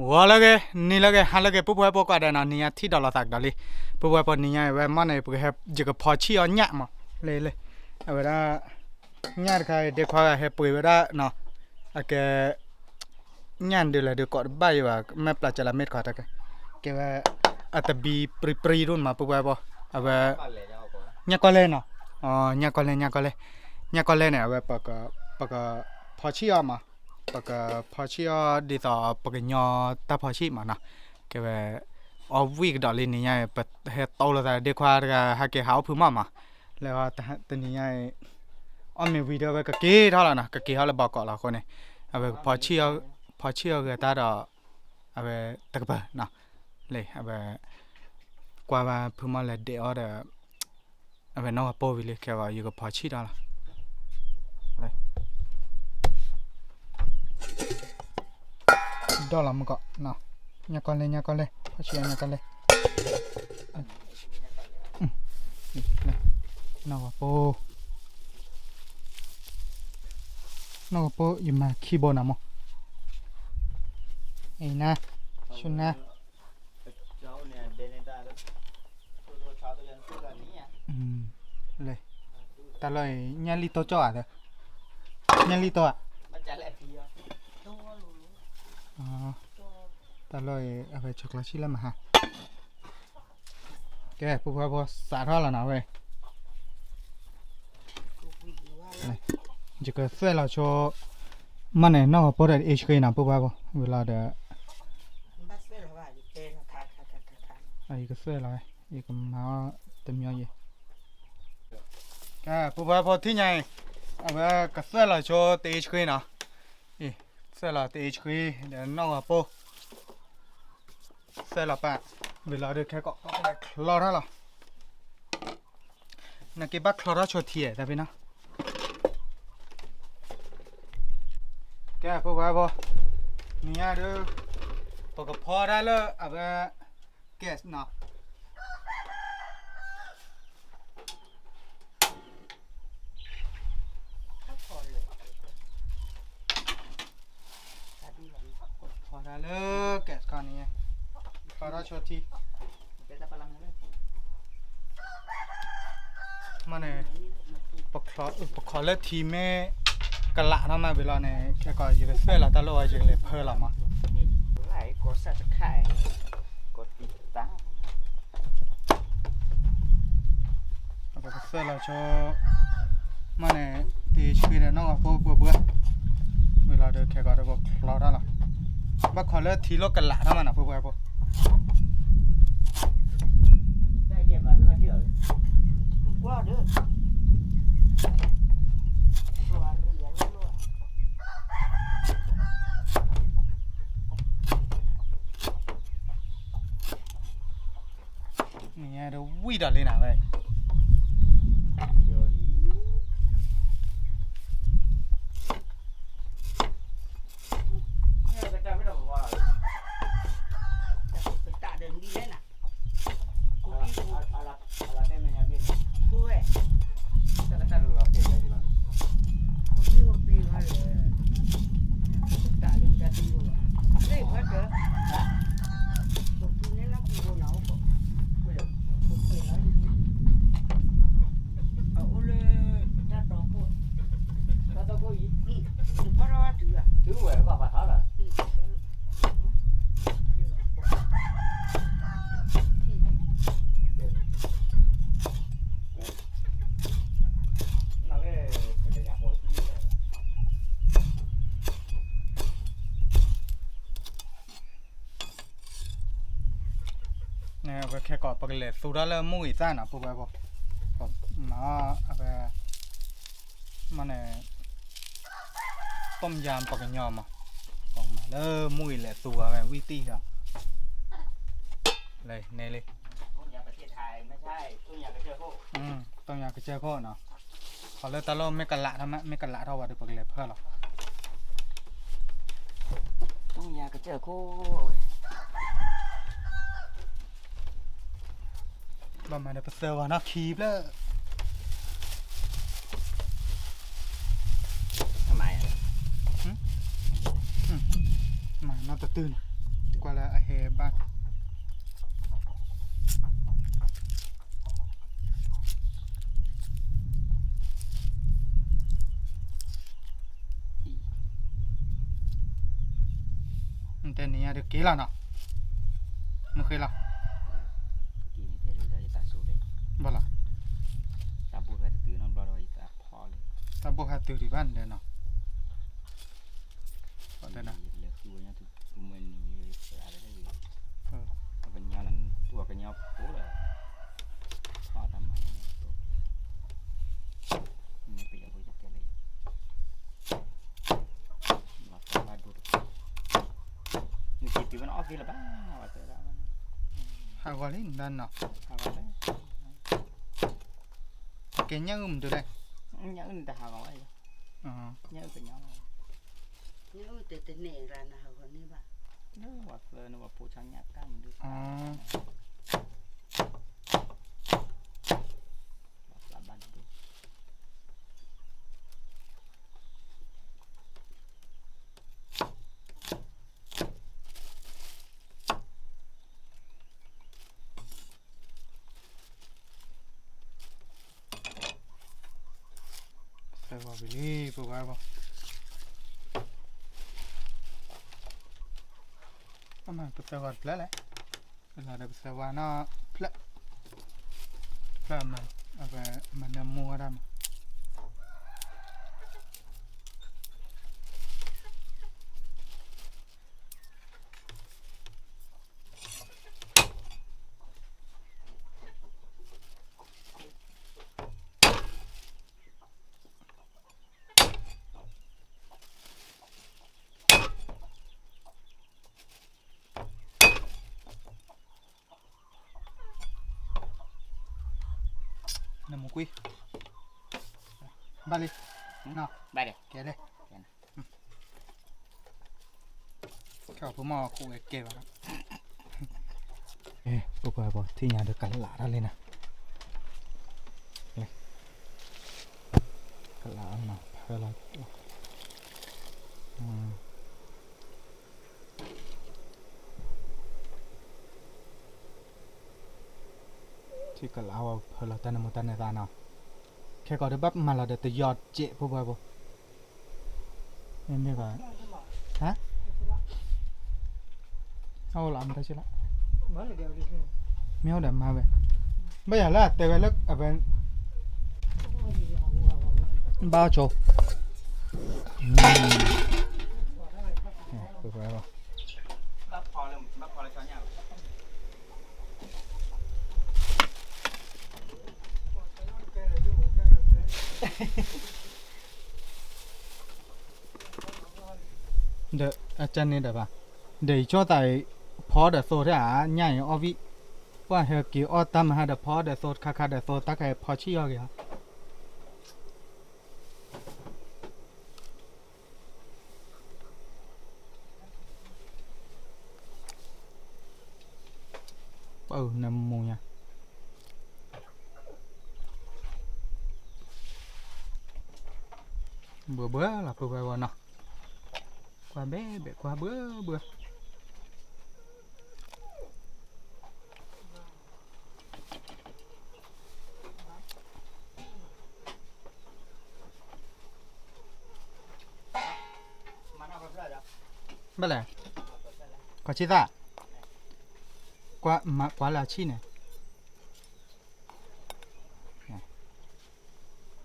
我那个你那个还那个不会不管的呢，你也提到了啥道理？不会不你也为嘛呢？不还这个抛弃要伢嘛？来来，为了伢个这块还不为了喏，那个伢的了就搞的白哇，没ปลาจระเม็ดขาด个，个ว่าอัตบีปรีรุ่นมาปุ๊บว่าเอาว่า伢ก็เลยเนาะอ๋อ伢ก็เลยเนี่ยว่าปกพอชี้ออกมาปกพอชี้ออกดีต่อปกยอตาพอชี้มานะก็ว่าเอาวิ่งดอลลินี่ไงเปิดให้โตแล้วแต่เด็กว่าก็ให้เกี่ยวพื้นมาแล้วแต่นี่ไงอ้อมมีวิดีโอก็เกี่ยวเท่านั้นนะก็เกี่ยวแล้วบอกก่อนละคนเนี่ยเอาไปพอชี้ออกก็ตาดอเอาไปตะกบนะเลยเอาไปกว่าพื้นมาเลยเดี๋ยวเดี๋ยวเอาไปน้องกับโปวิเลยแค่ว่าอยู่กับพอชี้ได้ละดอลลาร์มันก็เนาะเนี่ยก่อนเลยพอชี้เนี่ยก่อนเลยน้องกับโปอยู่มาคีย์บอร์ดนะมั้งไอ้นะชุนนะเลยแต่เลยเนี่ยลิโตจ่ออ่ะเนี่ยลิโตอ่ะอ๋อแต่เลยเอาไปช็อกโกแลตชิลล์มาฮะแกปุ๊บพอสาท่อแล้วนะเว้ยจะก็เสื้อเราโชว์มันเนี่ยนอกพอได้เอชเคนะปุ๊บพอเวลาเดไอ้ก็เสื้อเราไอ้ก็มาเต็มยอดเลยแกปุ๊บพอที่ไหนเอาไปก็เสื้อเราโชว์เอชเคนะอีเสื้อเราเอชเคเดี๋ยวนอกพอเสื้อเราปะเวลาเดแค่ก็คลอร์แล้วนักเก็บบักคลอร์โชว์ที่แต่เป็นนะแกพวกว่าบ่เนี่ยเด้อปกพอได้เลยเอาไปแก๊สเนาะพอได้เลยแก๊สกันนี่พอได้ชดทีมันเนี่ยปกคอเลือดทีแม่กะละทำไมเวลาเนี่ยแค่ก็อยู่กับเสื้อละตลอดอยู่เลยเพิ่มละมั้งไหลกดสับไข่กดติดตั้งเอาไปกับเสื้อละโชว์มันเนี่ยตีชีวิตน้องกับพวกเบื่อเวลาเดินแค่ก็ได้บอกเราได้ละบักคอเลือดทีโลกกะละทำไมนะพวกได้เก็บมาเมื่อที่เหรอว่าเด้อนี่เดี๋ยววิ่งเลยนะเว้ยเนี่ยไปแค่กอดปกเลยสุดาแล้วมุ่ยจ้านะพวกแบบมาเอาไปมันเนี่ยต้มยำปกยอมอ่ะออกมาแล้วมุ่ยแหละตัวไปวิตี้ครับเลยเนเลยต้มยำประเทศไทยไม่ใช่ต้มยำกระเจี๊ยบโคต้มยำกระเจี๊ยบโคเนาะขอเลยตลอดไม่กันละทำไมไม่กันละเท่าว่าเดี๋ยวปกเลยเพื่อหรอต้มยำกระเจี๊ยบโคบ้านมาเดี๋ยวไปเซอร์วานะคีบแล้วทำไมอ่ะมาน่าจะตื่น กว่าละเฮบ้านแต่นี่อะเด็กกี่ละเนาะไม่เคยละ กี่นี่เท่เลยจะตัดสูเลย บ่ละ ตาบูดไปตื่นนอนรอเลยตาพอเลย ตาบ่หาตื่นที่บ้านเด้อเนาะก็ได้นะ เลือกดูเนี่ยทุกมันนี่อะไรได้เลย เออ เป็นยานั้นตัวเป็นยาโป๊เลยพอทำไมเนี่ยตัวไม่ไปเอาไปจัดเลยมาฟังมาดูนี่คิดว่ามันออฟฟิศหรือเปล่าว่าจะได้ หากว่าลินดันเนาะ หาว่าได้ เก่งยังดูได้ ยังอื่นแต่หาว่าไอ้ อ๋อ ยังเป็นยัง nếu từ từ nè ra là họ còn đi bà เนื้อว่าเฟอร์นว่าผู้ช่างยากกันมันดู อ๋อ หลับบ้านดู แต่ว่าวิลี่บ่ว่าบ่ประมาณตัวก่อนแล้วแหละเวลาเด็กสวานาเพลเพลมันเอาไปมันนำมัวดำน้ำมุกุยบาลีเนาะ ไปเลย แกเลยเข้าผู้หมอคู่เอกเก็บครับปุ๊บไปบ่ที่ยาเด็กกันหลาได้เลยนะเลยกันหลาเนาะเพื่อเราที่กันหลาว่าเพื่อเราแต่นมุตันในตาเนาะแค่ก่อนเดี๋ยวบับมาเราเดี๋ยวจะยอดเจ๊ปุ๊บไปบ่เนี่ยก็ฮะเอาละมันได้ใช่ละ mới là đều đi rồi mèo đầm mà vậy bây giờ là từ cái lúc ở bên bao chỗ được rồi không รับพอเลยรับพอเลยช้อนยาว đợi chân này đợi bà để cho tại phó để số thế à nhảy ở vị qua hệ kiểu ở tâm hay để phó để số khá khá để số tắc cái phó chi ở kìa nằm mù nha bữa là bữa nào qua bé bể qua bữa bắt lại có chi ta quá mà quá là chi này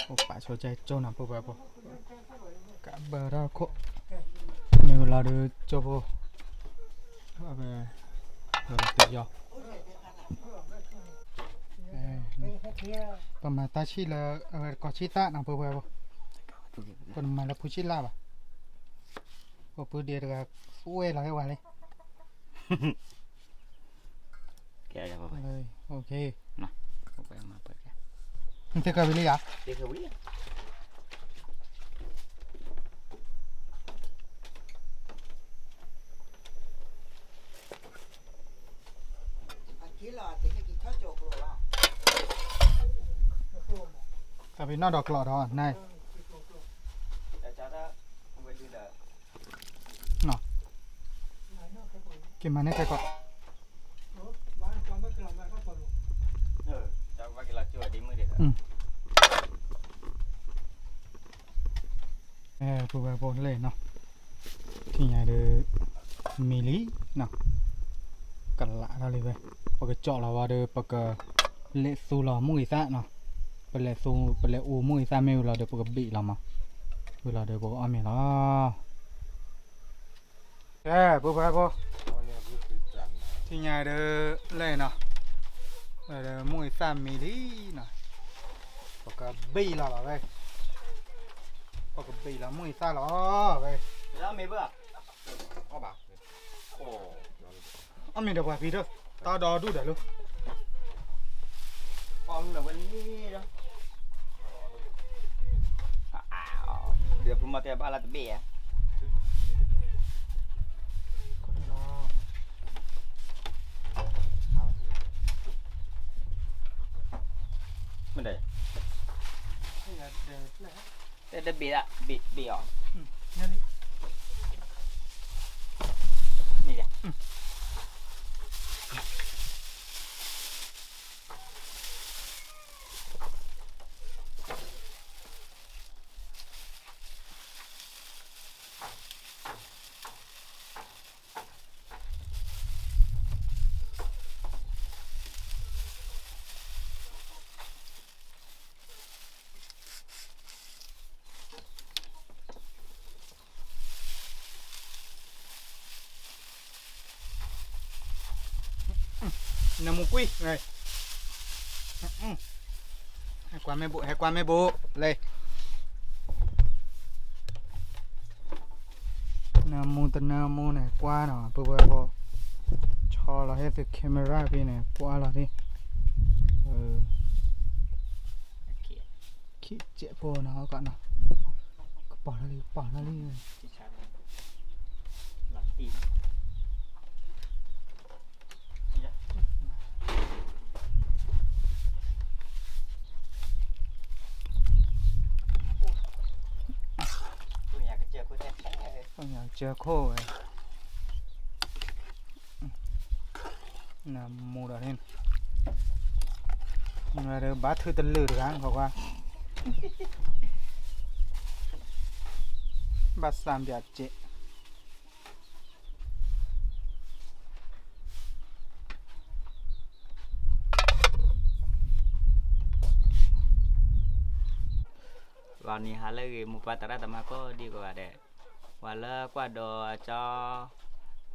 ô phải cho chạy cho nào bố bố cả bờ ra khô nếu là được cho bố về rồi tự do còn mà ta chỉ là có chi ta nào bố bố còn mà là phụ chi la à bố bố đi được uế là cái quả này แกจะไป โอเค ไปมาเปิดแก มึงจะกลับไปเลยอ่ะ เด็กเขาวิ่ง chỉ là thì cái thoát chột rồi à กลับไปนอกดอกกลอดอ่ะนาย แต่จะได้ไปดูเด้อ เนาะ กินมาเนี่ยแค่ก็ บ้านจอมไม่กลับมาก็ตลก cho bác cái là chưa đi mới được ผู้บริโภคเลยเนาะที่ไหนเด้อมิลลิเนาะกันละเราเลยไปปกเจาะเราว่าเด้อปกเลสูเรามุ้ยซะเนาะเป็นเลสูเป็นเลอูมุ้ยซะไม่เราเด้อปกบีเรามาเวลาเด้อปกอ้อมเนาะผู้บริโภคที่ไหนเด้อเลยเนาะเด้อมุ้ยซะมิลลิเนาะปกบีเราเว้ยปกบีเรามุ้ยซะเราเว้ย đó mấy bữa có bảo ồ anh mình được vài phí thôi tao đo đủ để luôn con là bên đi đó được mà tiền ba là bể bên đây đây bị ạ bị ởนี่จ้ะnằm một quy này hai qua mấy bộ đây nam mu này qua nó bơ cho là hết cái camera bên này qua là đi khi chạy bộ nó cả nó bỏ nó đi là tìm nhà chờ khô rồi nằm mù đỏ lên rồi được bát thư tân lử được ăn qua bát sam bịa chế vào ní hà lê một vài tara tama có đi qua đây và lỡ qua đồ cho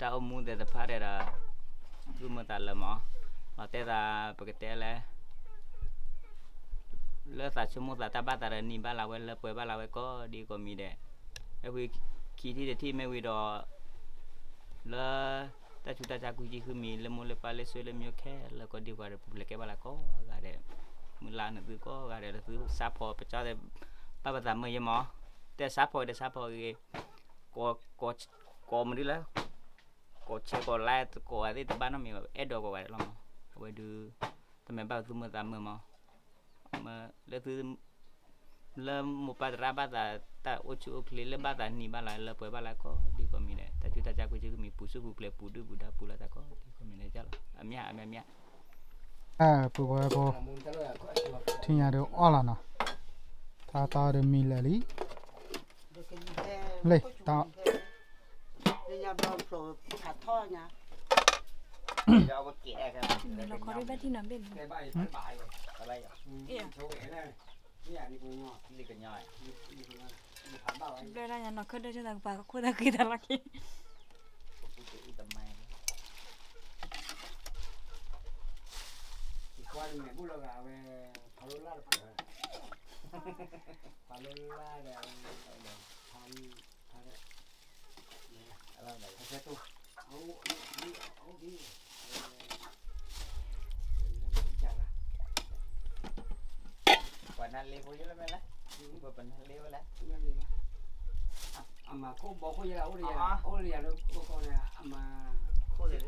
ông muốn để tập phát đây là cứ một tạt là mỏ mà té ra bậc té là lỡ tạt số một tạt ba tạt là ní ba lao lỡ bơi ba lao có đi qua mi đây cái khi thì để thi mấy video lỡ ta chúng ta ra quy chỉคือมีlỡ một lỡ ba lỡ xuôi lỡ miêu khe lỡ có đi qua được public cái ba là có cái đây mình làm được thứ có cái đây là thứ support để cho đây ba ba tạt mới mỏ té support để support cái có mình đi là có chơi có lại có ấy thì bạn nó mình add đồ có vậy lắm vậy đưa tụi mình bao thứ mười tám mà lấy thứ lấy một bát ra bát là ta ô chú lấy lấy bát là ní bát là lấy bữa bát là có đi qua mình này ta chúng ta chắc cái mình phụ số phụ phụ đưa phụ đa phụ là ta có đi qua mình này chắc là âm nhá bố thì nhà được all là nào ta được mi là lý lấy ta nhà bao số thả thọ nha cho có kẻ cái nó có đi bắt thì nằm bên cái bay cái bay đi cái nhoi đây là nhà nó khơi đây cho thằng bà khơi thằng kia thằng kia tầm mày qua mẹ bố lo gà về Palula rồi Palula rồi sẽ tu quả nan liu với lắm đấy vừa bình liu đấy mà cô bỏ cô ra ô đi rồi cô này mà cô để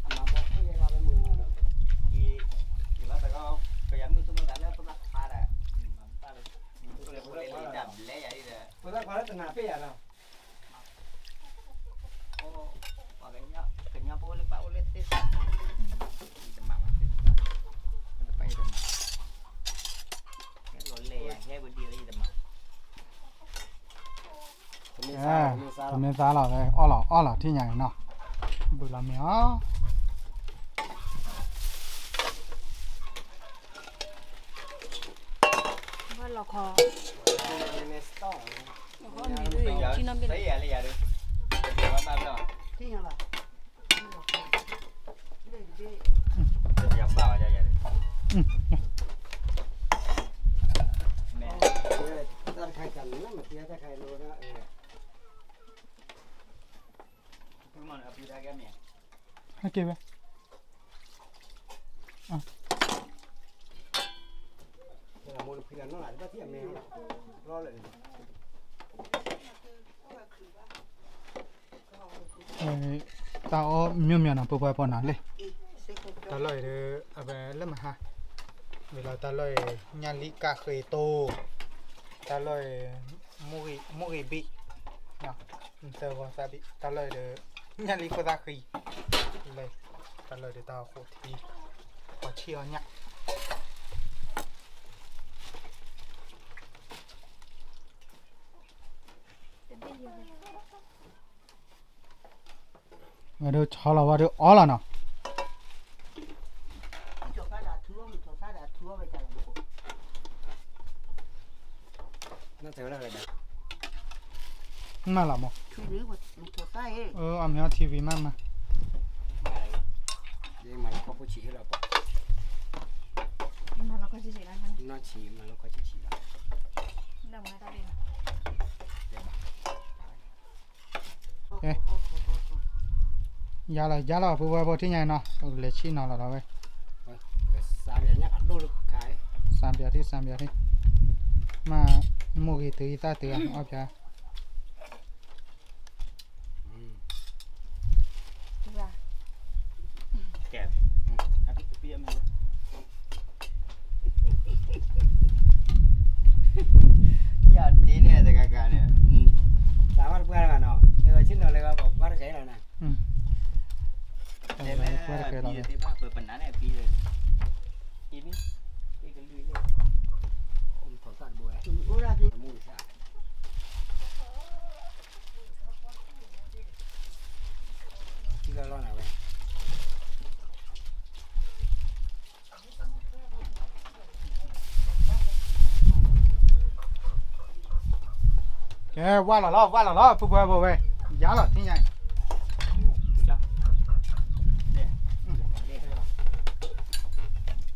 mà bỏ cô ra bên mình gì là ta có cái ăn chúng ta đã có bắt pha rồi ta được cô để đập lấy vậy rồi cô ta có từng nào bây giờ đâu ô cái ทำไมซาหล่อเลยอ้อหล่อที่ใหญ่เนาะบุญละเมีย ว่าเราคอ เนสต้อง เราคอมีด้วยที่น้ำเป็น ใส่อะไรอย่างเงี้ยเดี๋ยวว่าบ้าแล้ว ที่ยังล่ะเด็ก อย่าบ้าอย่าแม่ ตั้งใครกันนะมาเทียถ้าใครรู้นะทุกคนเอาไปได้แก่เมีย ให้เก็บไว้ แต่มูลพิการน้องหลานก็เทียมแมวรอเลย ตาอ้อเมียวนะปุ๊บปอนะเลย ๆสิคน ตาลอยเด้ออะแบบเล่มฮะเวลาตาลอยญาลิกาเคยโตตาลอยมุริบิเนาะเซอร์วาซาบิตาลอยเด้อญาลิโคซาคีเลยตาลอยเด้อตาโคทีพอเชียวเนี่ยมาดูชอลว่าดูอ๋อล่ะเนาะ ที่จบก็ด่าทั่วมีตัวซาด่าทั่วไปจ้ะ นั่นแต่ว่าอะไรนะ มาละมั้ง ช่วยนี้ว่ามีตัวซาเอ้ อามีทีวีมา ยังมาแล้วก็ฉี่ให้เราปะ มาเราก็จะเสียแล้วนะ น่าฉี่มาแล้วก็ฉี่แล้ว เดี๋ยวมาตาเป็น ยาละปุ๊บที่ไงเนาะเลชินอละเราเว้ย สามอย่างเนี้ยดูลูกขาย สามเบียที่มาโมกิตือตาตือเอาจ้ะ ถูกป่ะ แก่เอาไปเปียมันอย่าดีเนี่ยแต่การเนี่ย สามารถเพื่อนกันเนาะเออชิ้นเราเลยว่าบอกว่าใช้แล้วนะ เดี๋ยวแม่ปีที่บ้านเปิดปัญหาเนี่ยปีเลยปีนี้ปีกันลุยเลย อมถอดสัตว์บัว ถึงอุราที่ มูสาที่เราล่อหน่อยเว้ย แกว่าละล้อปุ๊บเว้ยยาละที่ไง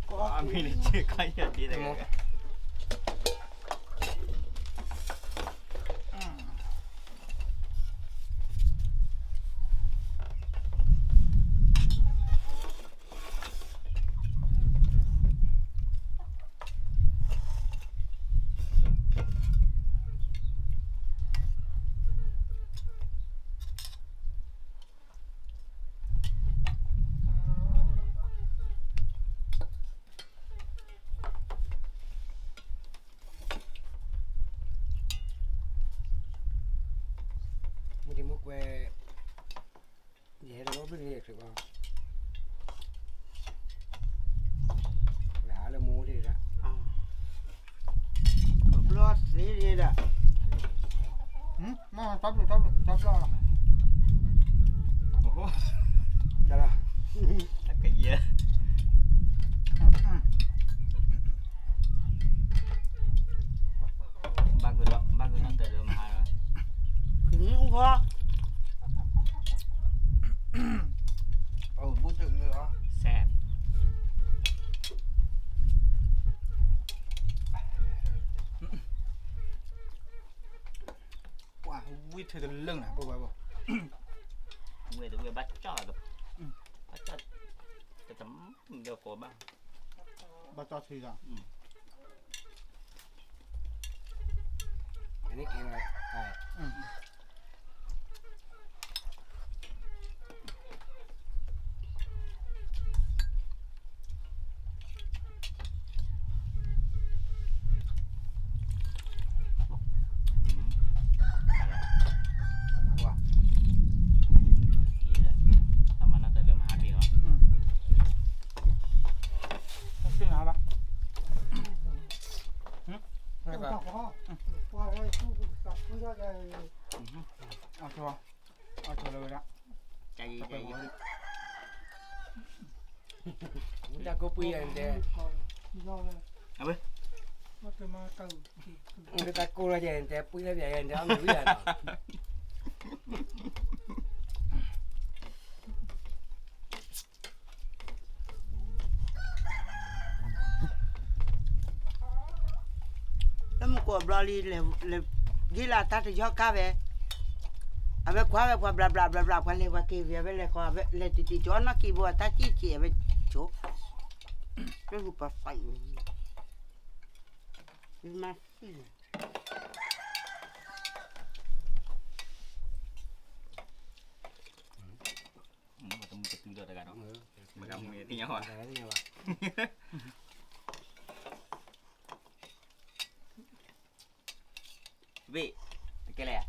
ก็มีชื่อใครจะดีแต่กัน มึงที่มุกเว้ยเดี๋ยวเราไปเรียกสิว่าหาเลยมูดีละ บล็อสนี่ดีละ มาจับล้อละ โอ้โห แต่ละ ตะกะเยอะบ้านกูน่าเติมมาเลย ถึงอุ้งพอ โอ้บูตึงเลยเหรอ แซ่บ ว้าวิธีจะเรื่องไหนปุ๊บ เว้ยบัดจ่อกับบัดจ่อจะจำเดี๋ยวโกบ้าง บ้าจอทีจ้ะ อันนี้เองเลยใช่ ว้า ถ้ามันน่าจะเริ่มหาปีแล้ว ขึ้นหาปะ ไม่ก็ ว่าไอ้ผู้กับผู้ยอดเลย ใจ มันจะก็ปุยอันเดีย เอาไป มันจะกูละเจนแต่ปุยละเจนแต่เอาไม่รู้อย่าง แล้วมันก็บลอลีเลยยี่ลาตัดยอก้าเว้เอาไปคว้าไปคว้าบลาบลาบลาบลากันเลยว่ากี่เว้ยเลยคว้าไปเลยติดจอนนักกี่บัวตาจี้จี้ไปโชไม่รู้ปะไฟมันมาสิ ต้องจะตื้อเดือดกันเนาะ Ừ. มันก็มีที่ยังหรอ Đấy như vậy. Vị cái này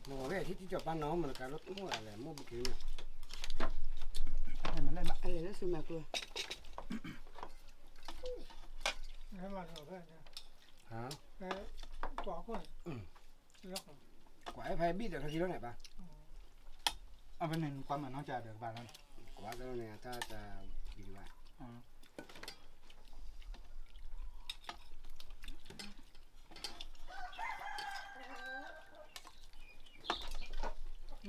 Mà cái thích cho ban nó mà cả lúc cũng là mua một kiểu. ให้มันเล่นละ อะไรนะซื้อมาตัว Hả? Quả của Quả phải biết được cái đó này ba. เอาไปหนึ่งความเหมือนน้องจ่าเดือดบาทแล้ว Quả cái này ta bị vậy. อ๋อ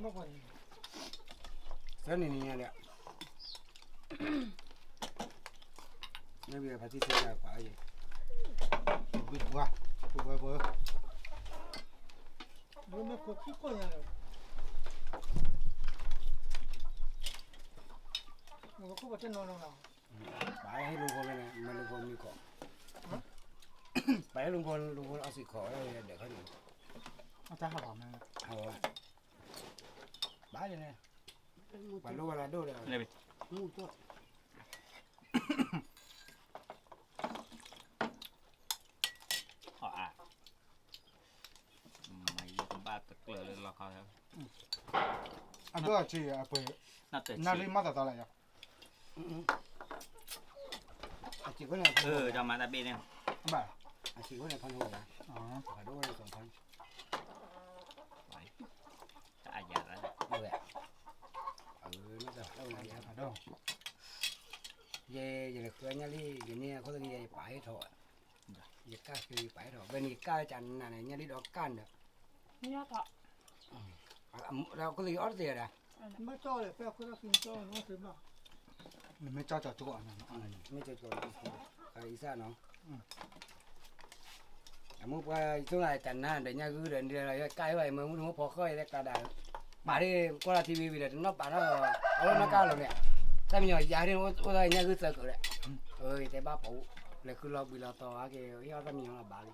nó còn Cái này nè nè. Nó bây giờ phải thích ra quả gì? วิทย์ว่าปุ๊บเบอร์ bữa mới có khí coi nhà rồi nó có vật chân nó nào Bãi hay luôn con này nè, mà luôn con như cỏ. Bãi luôn con ăn xịt cỏ đây để cái này. เอาจ้าเขาบอกมา Hầu à. Bãi đây nè. Bãi lô là đô đây. này vị มูตัว họ à mày cũng ba tức lừa lên lo coi อันตัวจีอ่ะเปิด nó tự นาฬิมาต่ออะไรอ่ะ À, chỉ có này. cho mà ta bên em บ่า À, chỉ có này phân hồ à. อ๋อ Phải đô này còn phân. à dạ đấy Đâu vậy? Nó giờ đâu này. ขอโทษ Về là khơi nha đi, cái này có cái gì phải thôi. Về cá thì phải thôi. Bên này cá chăn này nha đi đó can được. nhớ thọ Đâu có gì ót gì à? mới cho để phép cái kim cho nó thế mà มันไม่จ้าจ่อจุกอ่ะ Mấy cho cái sao nó. Mua qua chỗ này chăn na để nha cứ đến đây cái vậy mà muốn phò khơi đấy cả đàn. Bà đi qua là TV vì nó bà nó cao rồi nè. Sao mình nhỏ giá đi ô đây nha cứ sợ cửa đấy. Ơi thế ba phụ lại cứ lo bị lo to cái heo sao mình nhỏ là bà đi.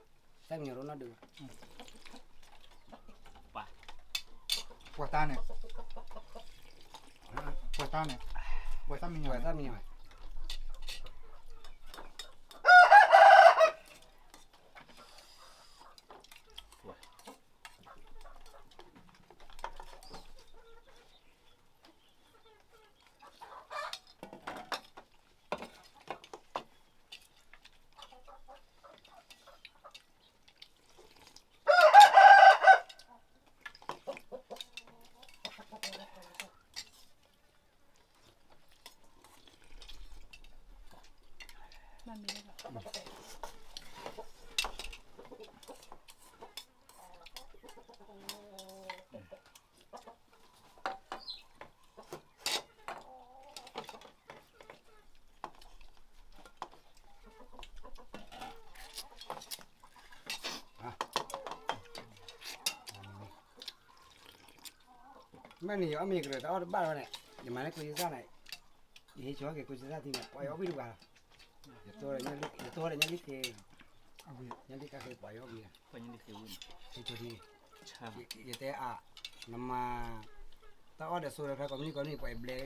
Sao mình nhỏ nó được. ปวดตาเนี่ยปวดตาเนี่ยปวดตามีหน่อย Rồi sao mình nhỏ. mà mình đây Mấy này ở miệng rồi tao ba rồi này. Nhưng mà nó cứ ra này. Đi chỗ cái cứ ra thì này, quay ở bên ngoài. Tôi là nhân lít thì เอาไป nhân lít các cái quay ở bên. coi như đi thiếu Thì chỗ đi. chà Vậy thế à. Nằm mà tao ở đây số là phải có những quay ble.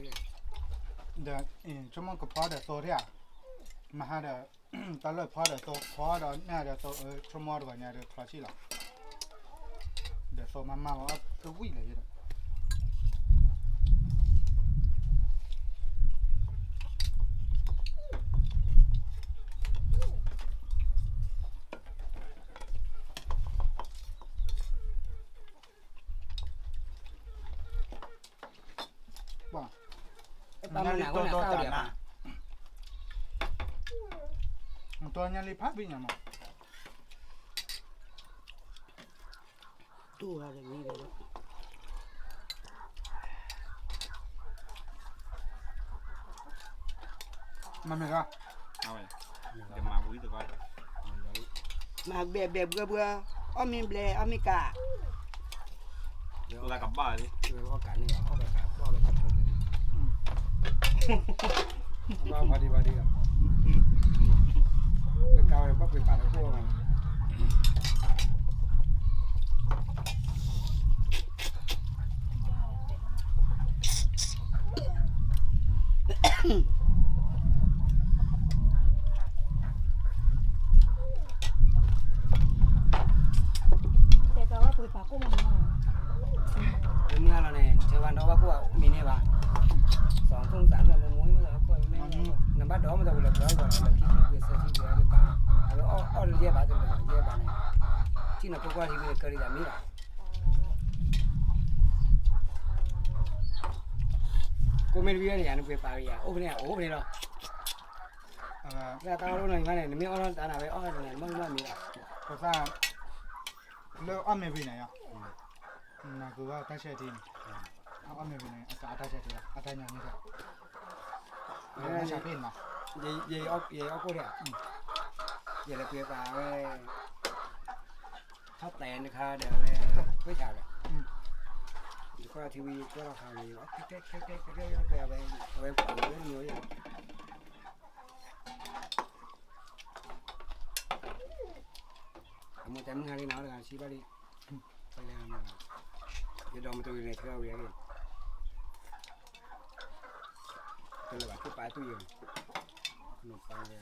เดี๋ยวชั่วโมงก็พอเดี๋ยวโซที่อ่ะมาหาเดี๋ยวตอนเลิกพอเดี๋ยวโซพอเดี๋ยวเนี่ยเดี๋ยวโซชั่วโมงเดี๋ยวเนี่ยเดี๋ยวคลาชี่หรอเดี๋ยวโซมาว่าตัววิ่งเลยเดี๋ยว Nó ta mà nào có nào cao điểm à ตัวนี้รีพับวิ่งยังมั้ง ตู้อะไรนี่เลย มันไม่ก็ เอาเลยเดี๋ยวมาบุ้ยตัวก่อน มาแบบเบื่ออ้อมีเบลอ้อมีกะ ตัวกลับบ้านดิ có cả này có cả có cả thôi vào đi cái cao này bắt bị phạt nó khô mà Để cho các bụi phá của mình mà. đúng là này chơi bàn đó bác cô mình này bà sòng không sẵn là một muối mà cô mình nằm bắt đó mà đâu là đó rồi là khi việc sơ chi việc cả rồi ở đây bà tôi là đây bà này chỉ là cô qua thì việc cái gì làm gì à cô mình bây giờ nó về bà giờ ốp này rồi ra tao lúc này mà này miếng ăn ta nào vậy ăn này măng mì à ภาษาเลือกอ้อมเมวีไหนอ่ะน่ากูว่าตั้งใจทีนี่อ้อมเมวีไหนอากาศตั้งใจทีละอาจารย์ยังนี่ก็ไม่ใช่เป็นนะ về ốc cô đấy à về là việc bà thắp đèn được ha để với chào đấy qua TV có là hàng gì cái về phụ rất nhiều vậy một trăm hai đi nào là chỉ ba đi phải làm mà giờ đồng tôi này theo vậy đi tôi là bạn cứ phải tôi giờ nộp vào đây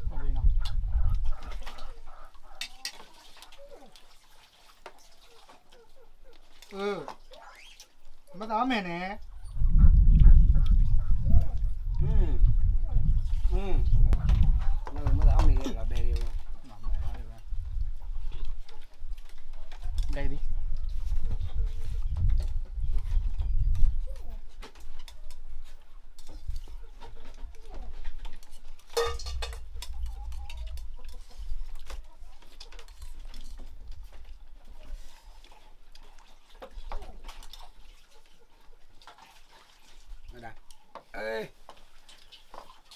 เอาไปเนาะมาตามแม่เนี่ย nó mới áo này là bè điều ได้ดิđây ê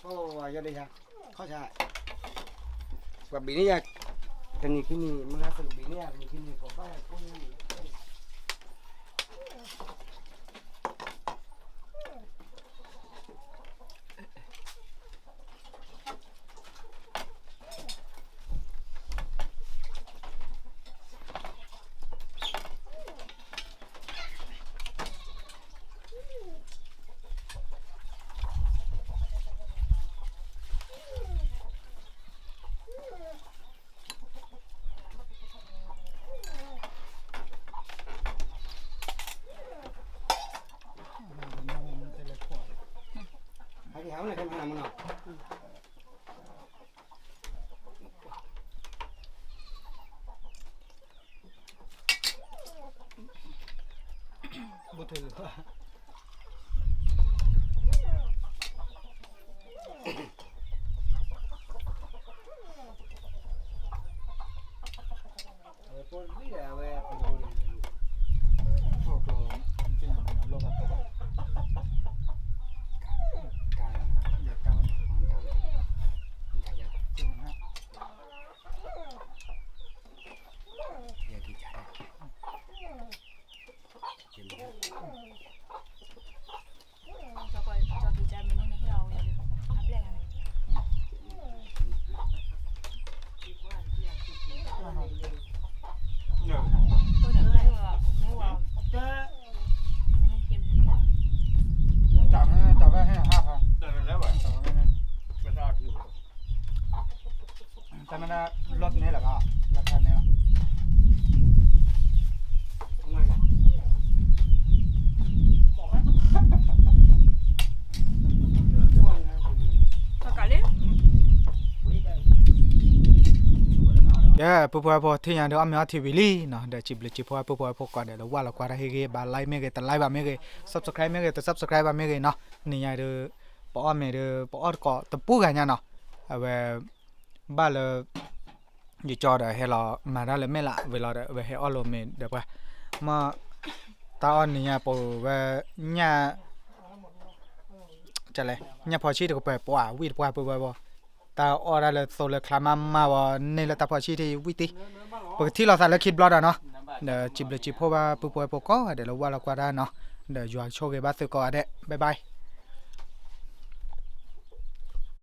ô giờ đây sao khó chạy và bị này cái này mình ra từ bị này cái này có ba con cái áo này cái nào mà nào บ่ถือว่า por vida a ver พวกเราจริงๆมันโลกอะ cài อยากการ cài giờ จริงฮะ giờ thì trả đây Cho cái trái mình nó heo vậy đi. Hấp lên này. Tôi đã thấy rồi, mấy quả nó kiếm được cả. จับไว้ให้5,000 เดินแล้วแบบ จับไว้ให้ ไม่ทอดอยู่ แต่มันรถนี้แหละก็ราคานี้ không ai cả ปูปูพอที่ยังเดี๋ยวอเมริกาทีวีลีเนาะเดี๋ยวจิบเลยจิบปูปูก่อนเดี๋ยวว่าเรากว่าได้เฮ้ยบาไลไม่เกยแต่ไลบาไม่เกย subscribe ไม่เกยแต่ subscribe บาไม่เกยเนาะนี่ยังเดี๋ยวปอเมเดี๋ยวปอก็ตะปูกันยังเนาะเอาไว้บ้านเลยอยู่จอเดี๋ยวให้เรามาได้เลยไม่ละเวลาเดี๋ยวให้ออลเมเดี๋ยวไปมาตาอันนี้ยังปูไว้เนี่ยจะเลยเนี่ยพอชีเดี๋ยวไปปูวิดปูตาออได้เลยโซเลยคลามาว่าในละตาพอชีที่วิติปกติเราใส่แล้วคิดบล็อดเนาะเดี๋ยวจิบเลยจิบเพราะว่าปูก็เดี๋ยวเราว่าเราก็ได้เนาะเดี๋ยวอยู่โชว์กันบ้างสักก่อนเด้บ๊ายบาย